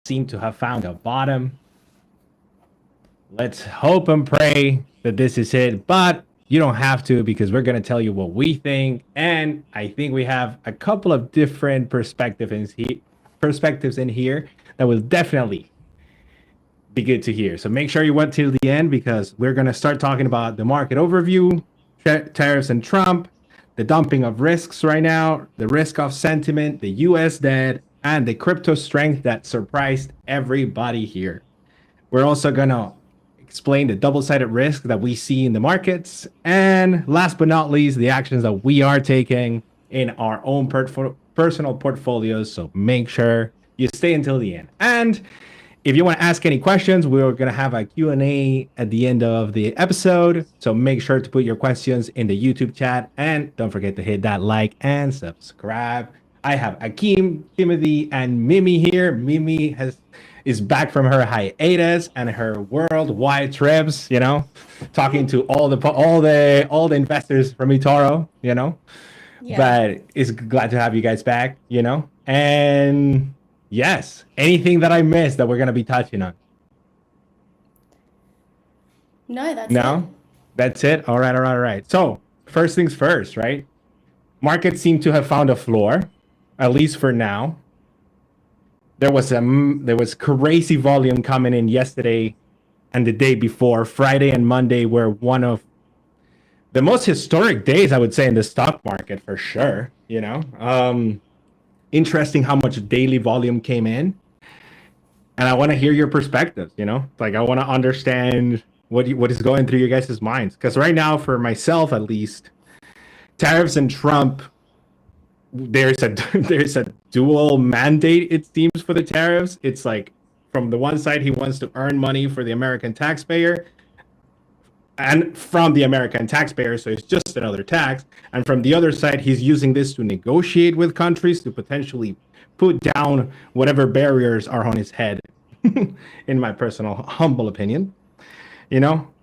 seem to have found a bottom. Let's hope and pray that this is it, but you don't have to because we're going to tell you what we think. And I think we have a couple of different perspectives in here that will definitely be good to hear. So make sure you went till the end because we're going to start talking about the market overview, tariffs and Trump, the dumping of risks right now, the risk of sentiment, the US debt, and the crypto strength that surprised everybody here. We're also going to explain the double sided risk that we see in the markets. And last but not least, the actions that we are taking in our own personal portfolios. So make sure you stay until the end. And if you want to ask any questions, we're going to have a Q&A at the end of the episode. So make sure to put your questions in the YouTube chat. And don't forget to hit that like and subscribe. I have Akeem, Timothy, and Mimi here. Mimi is back from her hiatus and her worldwide trips, talking to all the investors from eToro, Yeah. But it's glad to have you guys back, And yes, anything that I missed that we're gonna be touching on? No, that's No, that's it. All right. So first things first, right? Markets seem to have found a floor, at least for now. There was crazy volume coming in yesterday and the day before. Friday and Monday were one of the most historic days, I would say, in the stock market for sure. Interesting how much daily volume came in, and I want to hear your perspectives. Like I want to understand what is going through your guys' minds, because right now, for myself at least, tariffs and Trump, there's a dual mandate, it seems, for the tariffs. It's like, from the one side, he wants to earn money for the American taxpayer and from the American taxpayer, so it's just another tax. And from the other side, he's using this to negotiate with countries to potentially put down whatever barriers are on his head, in my personal humble opinion.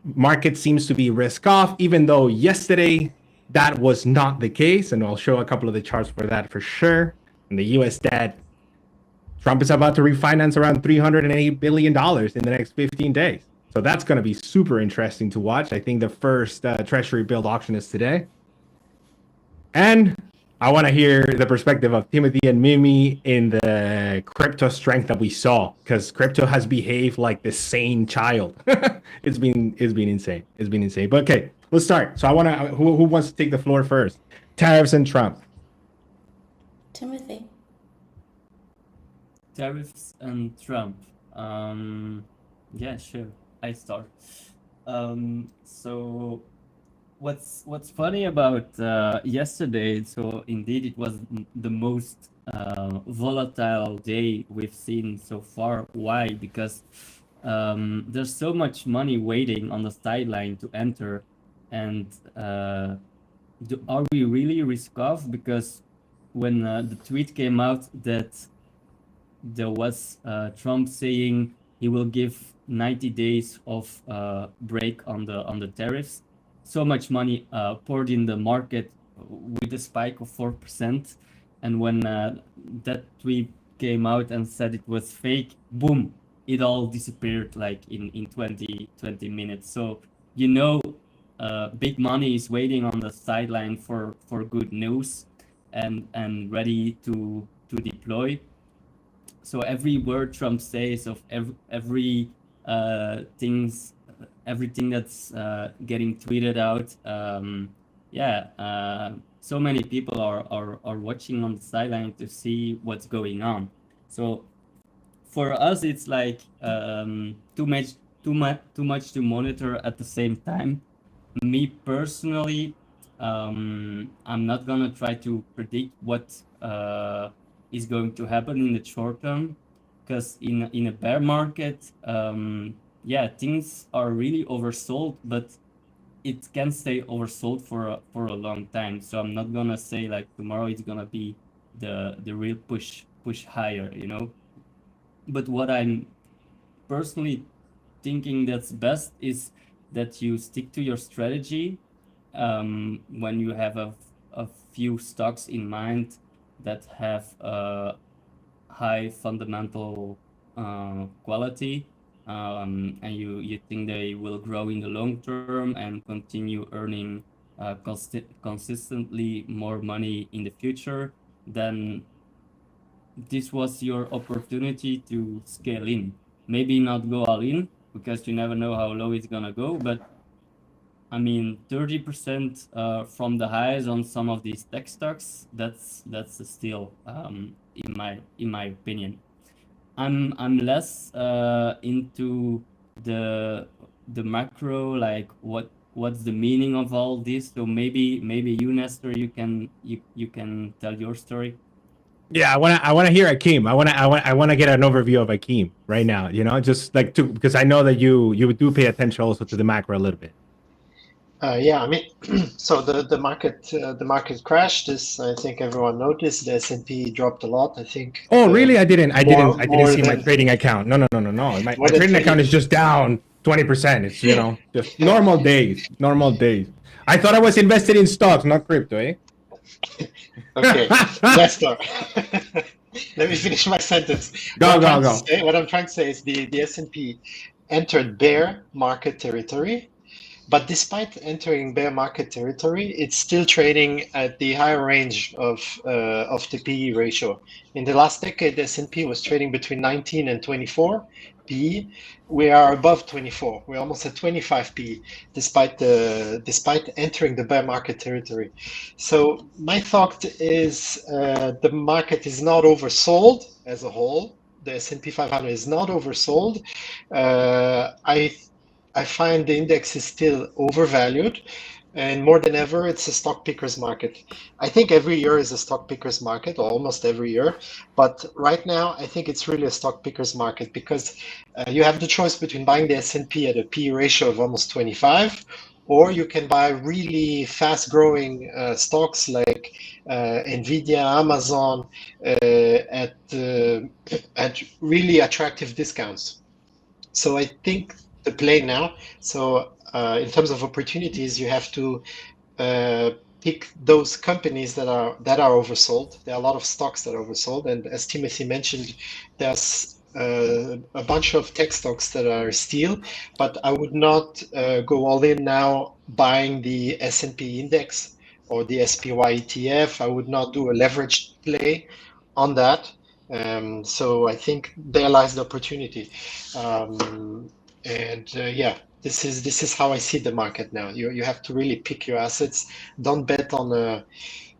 Market seems to be risk off, even though yesterday that was not the case. And I'll show a couple of the charts for that for sure. And the US debt, Trump is about to refinance around $308 billion in the next 15 days. So that's going to be super interesting to watch. I think the first Treasury bill auction is today. And I want to hear the perspective of Timothy and Mimi in the crypto strength that we saw, because crypto has behaved like the sane child. It's been insane. It's been insane. But okay, let's start. So I want to, who wants to take the floor first? Tariffs and Trump. Timothy. Tariffs and Trump. Yeah, sure. I start. So what's funny about yesterday? So indeed, it was the most volatile day we've seen so far. Why? Because there's so much money waiting on the sideline to enter, and are we really risk off? Because when the tweet came out that there was Trump saying he will give 90 days of break on the tariffs, so much money poured in the market with a spike of 4%. And when that tweet came out and said it was fake, boom, it all disappeared like in 20 minutes. So big money is waiting on the sideline for good news and ready to deploy. So every word Trump says, of everything that's getting tweeted out, so many people are watching on the sideline to see what's going on. So for us, it's like too much to monitor at the same time. Me personally, I'm not gonna try to predict what is going to happen in the short term, because in a bear market, things are really oversold, but it can stay oversold for a long time. So I'm not gonna say like tomorrow it's gonna be the real push higher, But what I'm personally thinking that's best is that you stick to your strategy when you have a few stocks in mind that have high fundamental quality, and you think they will grow in the long term and continue earning consistently more money in the future, then this was your opportunity to scale in. Maybe not go all in, because you never know how low it's gonna go, but I mean, 30% from the highs on some of these tech stocks, that's still in my opinion. I'm less into the macro, like what's the meaning of all this. So maybe you, Nestor, you can tell your story. Yeah, I wanna hear Akeem. I wanna get an overview of Akeem right now. You know, just like because I know that you do pay attention also to the macro a little bit. Yeah, I mean, so the market crashed. This, I think everyone noticed. The S&P dropped a lot. I think. Oh, really? I didn't see my than- trading account. No. My More than trading account 20. is just down 20%. It's just normal days. Normal days. I thought I was invested in stocks, not crypto, eh? Okay, Nestor. Let me finish my sentence. Go. What I'm trying to say is the S&P entered bear market territory. But despite entering bear market territory, it's still trading at the higher range of the PE ratio. In the last decade, the S&P was trading between 19 and 24 PE. We are above 24. We're almost at 25 PE, despite entering the bear market territory. So my thought is the market is not oversold as a whole. The S&P 500 is not oversold. I find the index is still overvalued, and more than ever, it's a stock picker's market. I think every year is a stock picker's market, or almost every year. But right now, I think it's really a stock picker's market because you have the choice between buying the S&P at a P ratio of almost 25, or you can buy really fast-growing stocks like Nvidia, Amazon at really attractive discounts. So I think the play now. So in terms of opportunities, you have to pick those companies that are oversold. There are a lot of stocks that are oversold, and as Timothy mentioned, there's a bunch of tech stocks that are still. But I would not go all in now buying the S&P index or the SPY ETF. I would not do a leveraged play on that. So I think there lies the opportunity. Yeah, this is how I see the market now. You have to really pick your assets. Don't bet on a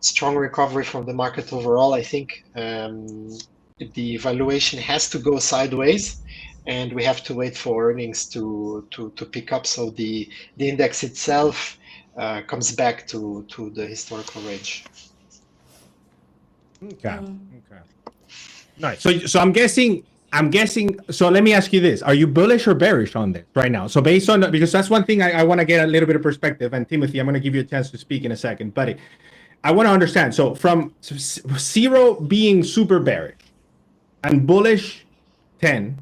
strong recovery from the market overall. I think the valuation has to go sideways, and we have to wait for earnings to pick up. So the index itself comes back to the historical range. Okay. Nice. So I'm guessing. So let me ask you this: are you bullish or bearish on this right now? So based on because that's one thing I want to get a little bit of perspective. And Timothy, I'm going to give you a chance to speak in a second, buddy. I want to understand. So from 0 being super bearish and bullish 10,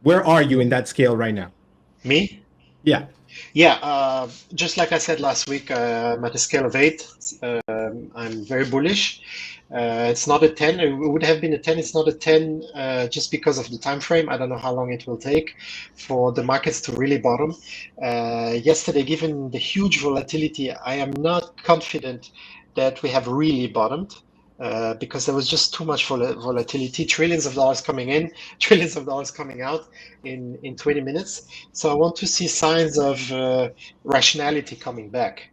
where are you in that scale right now? Me? Yeah. Yeah, just like I said last week, I'm at a scale of 8. I'm very bullish. It's not a 10. It would have been a 10. It's not a 10 just because of the time frame. I don't know how long it will take for the markets to really bottom. Yesterday, given the huge volatility, I am not confident that we have really bottomed. Because there was just too much volatility, trillions of dollars coming in, trillions of dollars coming out in 20 minutes. So I want to see signs of rationality coming back.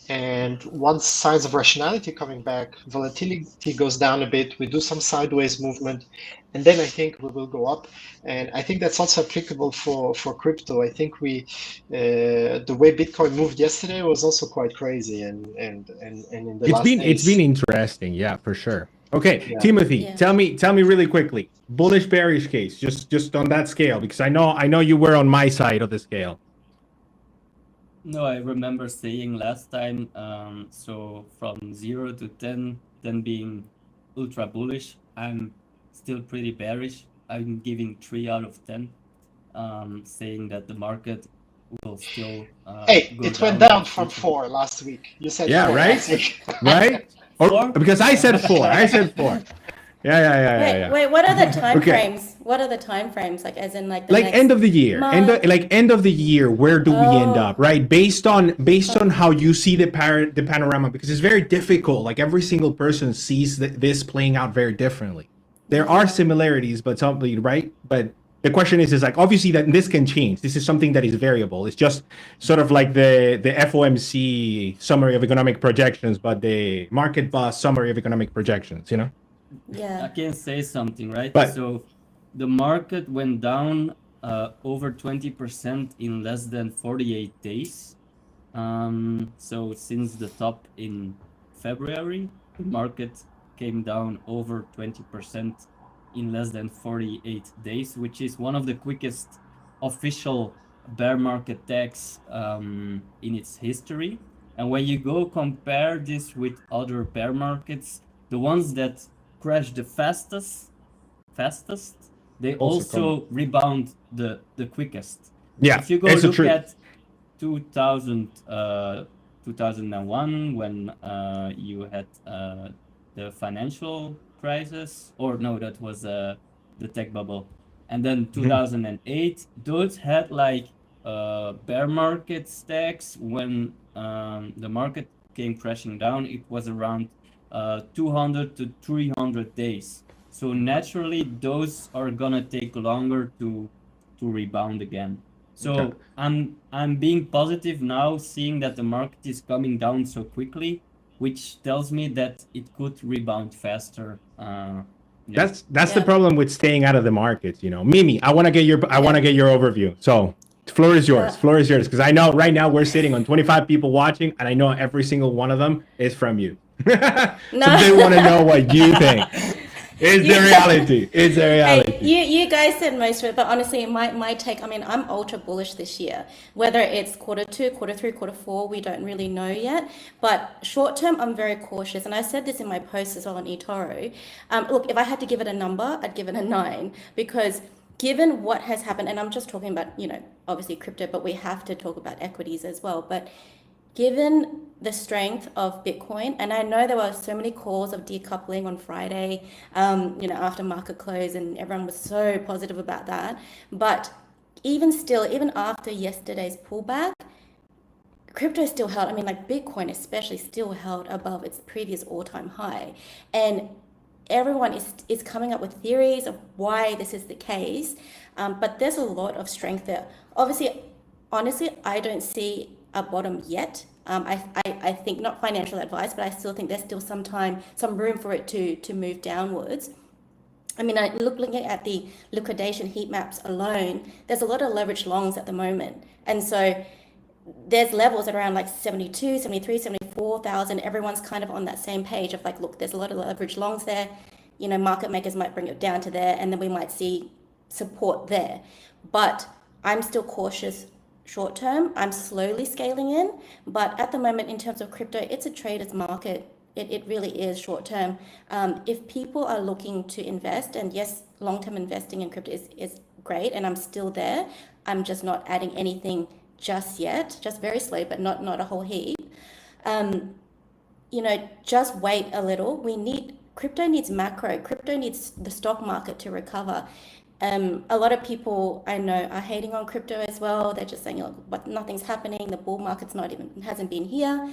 And once signs of rationality coming back, volatility goes down a bit, we do some sideways movement, and then I think we will go up. And I think that's also applicable for crypto. I think the way Bitcoin moved yesterday was also quite crazy, and in the last days. It's been interesting, yeah, for sure. Okay, Yeah. Timothy, Yeah. tell me really quickly, bullish bearish case, just on that scale, because I know you were on my side of the scale. No, I remember saying last time, so from 0 to 10 being ultra bullish, I'm still pretty bearish. I'm giving 3 out of 10, saying that the market will still Hey, go it went down down from future. 4 last week. You said Yeah, 4 right? last week. Right? Or 4? because I said 4. Yeah. Wait, what are the time Okay. frames? What are the time frames? Like, as in, like, the Like next end of the year, month? end of the year, where do we end Oh. up, right? Based on how you see the panorama, because it's very difficult. Like every single person sees this playing out very differently. There are similarities, but something, right? But the question is like obviously that this can change. This is something that is variable. It's just sort of like the FOMC summary of economic projections, but the market bus summary of economic projections. You know. I Yeah. can say something, right? But- So the market went down over 20% in less than 48 days. So since the top in February, the market came down over 20% in less than 48 days, which is one of the quickest official bear market tags in its history. And when you go compare this with other bear markets, the ones that crash the fastest, they also rebound the quickest. Yeah, If you go it's a look truth. at 2001 when you had the financial crisis, or no, that was the tech bubble, and then 2008, those had like bear market stacks. When the market came crashing down, it was around 200 to 300 days. So naturally, those are gonna take longer to rebound again. So Okay. I'm being positive now, seeing that the market is coming down so quickly, which tells me that it could rebound faster. Yeah. That's the Yeah. problem with staying out of the markets, you know. Mimi, I want to get your overview. So, floor is yours. Yeah. Floor is yours because I know right now we're sitting on 25 people watching and I know every single one of them is from you. So they want to know what you think. It's the reality. It's the reality. Hey, you guys said most of it, but honestly, my take, I mean, I'm ultra bullish this year. Whether it's Q2, Q3, Q4, we don't really know yet. But short term, I'm very cautious. And I said this in my post as well on eToro. Look, if I had to give it a number, I'd give it a 9 because given what has happened, and I'm just talking about, obviously crypto, but we have to talk about equities as well. But given the strength of Bitcoin, and I know there were so many calls of decoupling on Friday, after market close, and everyone was so positive about that. But even still, even after yesterday's pullback, crypto still held, I mean, like Bitcoin especially still held above its previous all-time high. And everyone is coming up with theories of why this is the case. But there's a lot of strength there. Honestly, I don't see a bottom yet. I think, not financial advice, but I still think there's still some room for it to move downwards. I mean, looking at the liquidation heat maps alone, there's a lot of leverage longs at the moment. And so there's levels at around like 72, 73, 74,000. Everyone's kind of on that same page of like, look, there's a lot of leverage longs there. Market makers might bring it down to there, and then we might see support there. But I'm still cautious short term. I'm slowly scaling in, but at the moment in terms of crypto, it's a trader's market. It really is short term. If people are looking to invest, and yes, long-term investing in crypto is great, and I'm still there. I'm just not adding anything just yet, just very slow, but not a whole heap. Just wait a little. Crypto needs macro. Crypto needs the stock market to recover. A lot of people I know are hating on crypto as well. They're just saying, but nothing's happening. The bull market's hasn't been here.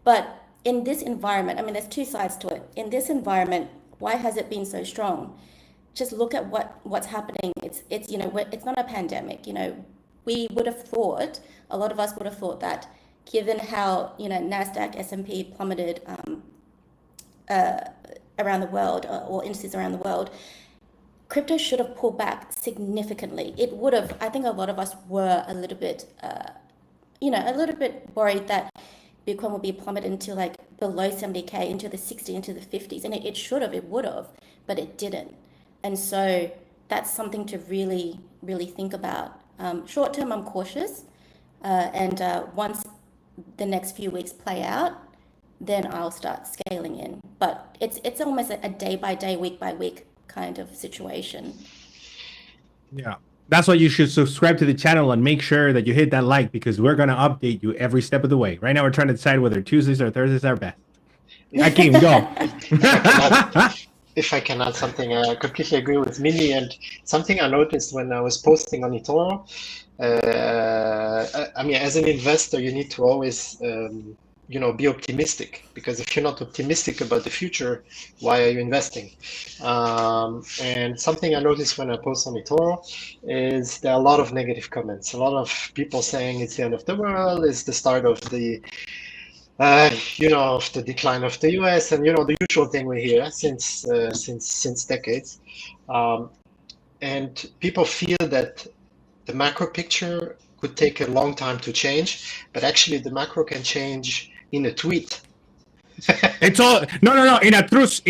But in this environment, I mean, there's two sides to it. In this environment, why has it been so strong? Just look at what's happening. It's not a pandemic. We would have thought, a lot of us would have thought that given how, NASDAQ, S&P plummeted around the world, or indices around the world, crypto should have pulled back significantly. It would have. I think a lot of us were a little bit worried that Bitcoin would be plummeted into like below 70K, into the 60, into the 50s. And it would have, but it didn't. And so that's something to really, really think about. Short term, I'm cautious. And once the next few weeks play out, then I'll start scaling in. But it's almost a day by day, week by week kind of situation. Yeah. That's why you should subscribe to the channel and make sure that you hit that like, because we're going to update you every step of the way. Right now, we're trying to decide whether Tuesdays or Thursdays are best. Hakeem, go. if I can add something, I completely agree with Mini. And something I noticed when I was posting on eToro, I mean, as an investor, you need to always, be optimistic, because if you're not optimistic about the future, why are you investing? And something I noticed when I post on eToro is there are a lot of negative comments, a lot of people saying it's the end of the world, it's the start of the of the decline of the US, and the usual thing we hear since decades. And people feel that the macro picture could take a long time to change, but actually the macro can change in a tweet. It's all no in a truth,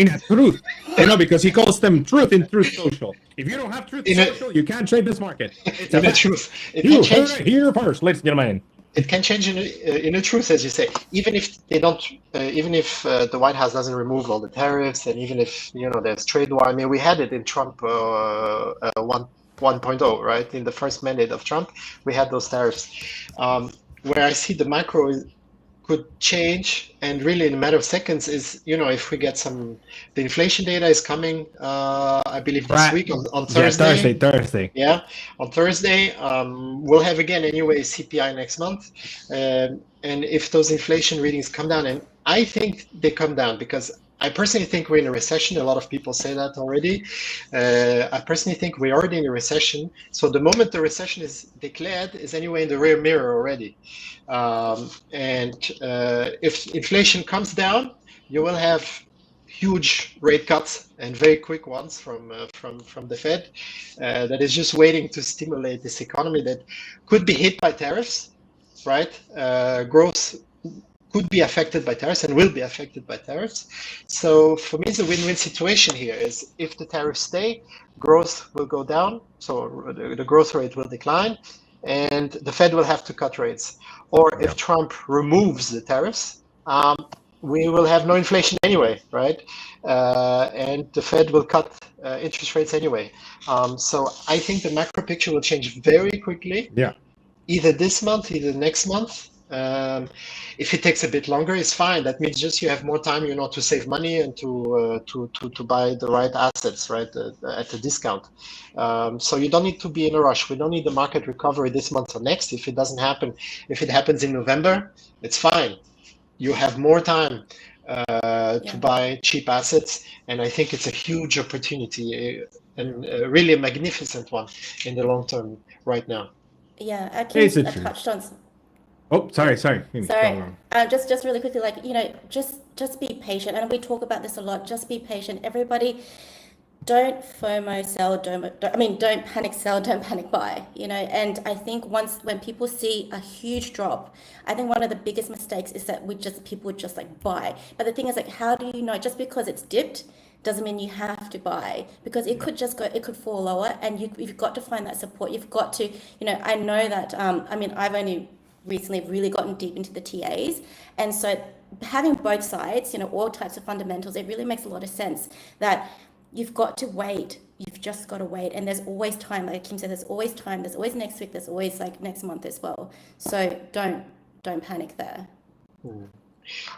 because he calls them truth in Truth Social. If you don't have Truth Social, you can't trade this market. It's in a truth. It can change here first, ladies and gentlemen. It can change in a truth, as you say. Even if they don't, even if the White House doesn't remove all the tariffs, and even if there's trade war. I mean, we had it in Trump 1.0, right? In the first mandate of Trump, we had those tariffs. Where I see the macro could change, and really in a matter of seconds, is if we get the inflation data is coming, I believe this week on Thursday. Thursday. Yeah, on Thursday, we'll have again anyway CPI next month, and if those inflation readings come down, and I think they come down, because I personally think we're in a recession. A lot of people say that already. I personally think we're already in a recession. So the moment the recession is declared is anyway in the rear mirror already. If inflation comes down, you will have huge rate cuts, and very quick ones from the Fed, that is just waiting to stimulate this economy that could be hit by tariffs, right? Growth could be affected by tariffs and will be affected by tariffs. So for me, it's a win-win situation here. Is if the tariffs stay, growth will go down, so the growth rate will decline, and the Fed will have to cut rates. Or if Trump removes the tariffs, we will have no inflation anyway, right? And the Fed will cut interest rates anyway. So I think the macro picture will change very quickly. Yeah. Either this month, either next month. If it takes a bit longer, it's fine. That means just you have more time, to save money and to buy the right assets, right, at a discount. So you don't need to be in a rush. We don't need the market recovery this month or next. If it doesn't happen, if it happens in November, it's fine. You have more time to buy cheap assets, and I think it's a huge opportunity, and really a magnificent one in the long term right now. Yeah, I touched on. Oh, sorry. Sorry. Just really quickly, just be patient. And we talk about this a lot. Just be patient. Everybody, don't FOMO sell. Don't panic sell. Don't panic buy. And I think when people see a huge drop, I think one of the biggest mistakes is that people would just buy. But the thing is, how do you know? Just because it's dipped doesn't mean you have to buy, because it could just it could fall lower, and you've got to find that support. You've got to, I know that. I've only recently really gotten deep into the TAs, and so having both sides, all types of fundamentals, it really makes a lot of sense that you've got to wait. You've just got to wait, and there's always time. Like Kim said, there's always time. There's always next week. There's always next month as well. So don't panic there.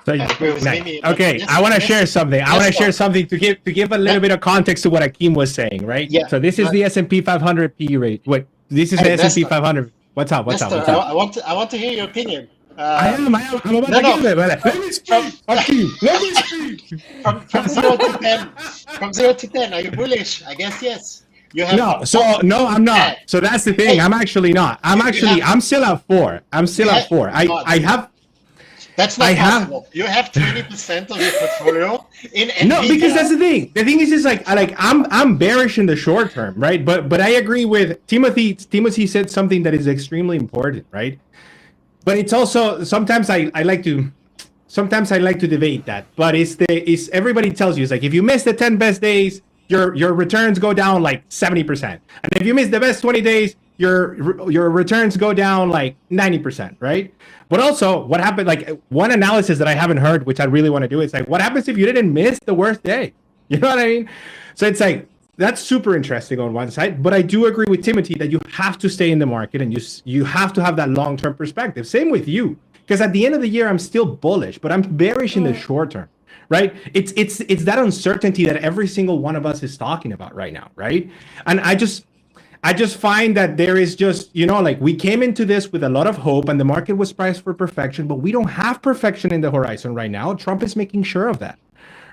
So okay, I want to share something. I want to share something to give a little bit of context to what Akeem was saying, right? Yeah. So this is the S&P 500 P rate. This is the S&P 500. What's up? I want to hear your opinion. I'm about to give it. Let me speak. Let me speak. From 0 to 10. From 0 to 10, are you bullish? I guess yes. You have no, I'm not. So that's the thing. I'm actually not. I'm still at 4. I'm still at 4. I have. That's not possible. You have 20% of your portfolio in NVIDIA. No, because that's the thing. The thing is just I'm bearish in the short term, right? But I agree with Timothy. Timothy said something that is extremely important, right? But it's also sometimes I like to debate that. But it's everybody tells you, it's if you miss the 10 best days, your returns go down 70%. And if you miss the best 20 days, your returns go down 90%, right? But also, what happened? One analysis that I haven't heard, which I really want to do, is what happens if you didn't miss the worst day? You know what I mean? So it's that's super interesting on one side. But I do agree with Timothy that you have to stay in the market, and you have to have that long-term perspective. Same with you, because at the end of the year, I'm still bullish, but I'm bearish in the short term. right? It's that uncertainty that every single one of us is talking about right now, right? And I just find that there is just, like we came into this with a lot of hope and the market was priced for perfection, but we don't have perfection in the horizon right now. Trump is making sure of that,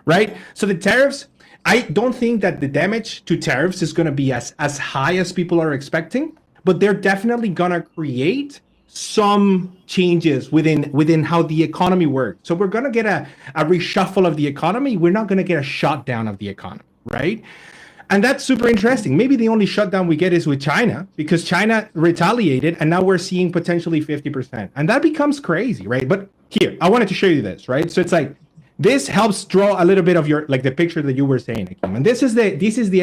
right? So the tariffs, I don't think that the damage to tariffs is going to be as high as people are expecting, but they're definitely going to create some changes within how the economy works. So we're going to get a reshuffle of the economy. We're not going to get a shutdown of the economy, right? And that's super interesting. Maybe the only shutdown we get is with China because China retaliated and now we're seeing potentially 50%. And that becomes crazy, right? But here, I wanted to show you this, right? So it's like, this helps draw a little bit of your, like the picture that you were saying, Akeem. And this is the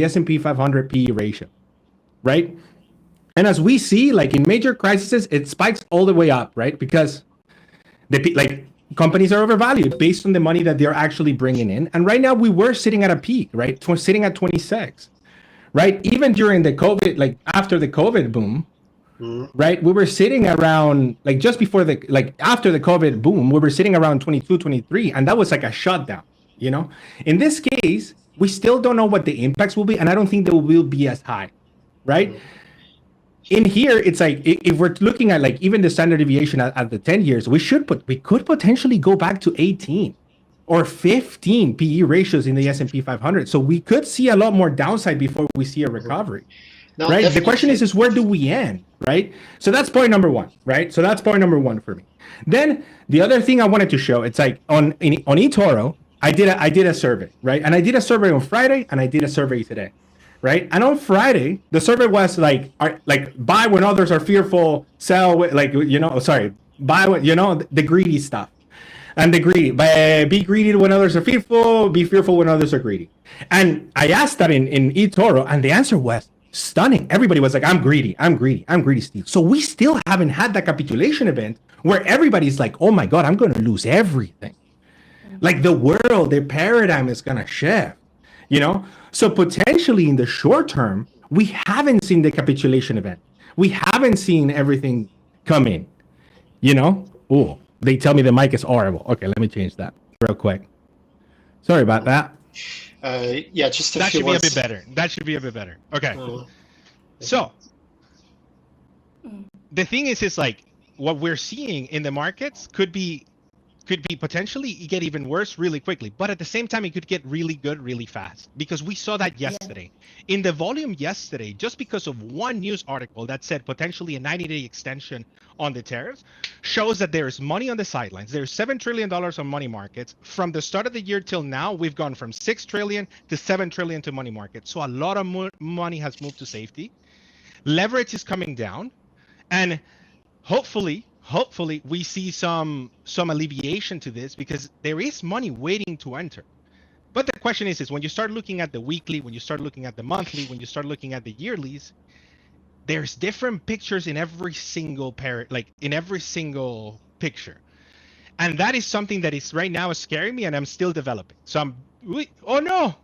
S&P 500 PE ratio, right? And as we see, like in major crises, it spikes all the way up, right? Because companies are overvalued based on the money that they're actually bringing in. And right now we were sitting at a peak, right? Sitting at 26, right? Even during the COVID, like after the COVID boom, right? We were sitting around, like just before after the COVID boom, we were sitting around 22, 23. And that was like a shutdown, In this case, we still don't know what the impacts will be. And I don't think they will be as high, right? In here, it's like if we're looking at like even the standard deviation at the 10 years, we could potentially go back to 18 or 15 PE ratios in the S&P 500. So we could see a lot more downside before we see a recovery, right? Definitely. The question is where do we end, right? So that's point number one, right? So that's point number one for me. Then the other thing I wanted to show, it's like on eToro, I did a survey, right? And I did a survey on Friday and I did a survey today. Right. And on Friday, the survey was like buy when others are fearful, sell, buy when, the greedy stuff and be greedy when others are fearful, be fearful when others are greedy. And I asked that in eToro and the answer was stunning. Everybody was like, I'm greedy, Steve. So we still haven't had that capitulation event where everybody's like, oh my God, I'm going to lose everything. Like the world, their paradigm is going to shift, So potentially in the short term, we haven't seen the capitulation event. We haven't seen everything come in, Oh, they tell me the mic is horrible. Okay, let me change that real quick. Sorry about that. Just that should be a bit better. That should be a bit better. Okay. So the thing is like what we're seeing in the markets could be potentially get even worse really quickly, but at the same time it could get really good really fast because we saw that yesterday. In the volume yesterday, just because of one news article that said potentially a 90-day extension on the tariffs shows that there is money on the sidelines. There's $7 trillion on money markets. From the start of the year till now, we've gone from 6 trillion to 7 trillion to money markets. So a lot of money has moved to safety. Leverage is coming down, and hopefully we see some alleviation to this because there is money waiting to enter. But the question is when you start looking at the weekly, when you start looking at the monthly, when you start looking at the yearlies, there's different pictures in every single in every single picture. And that is something that is right now scaring me and I'm still developing. So oh no.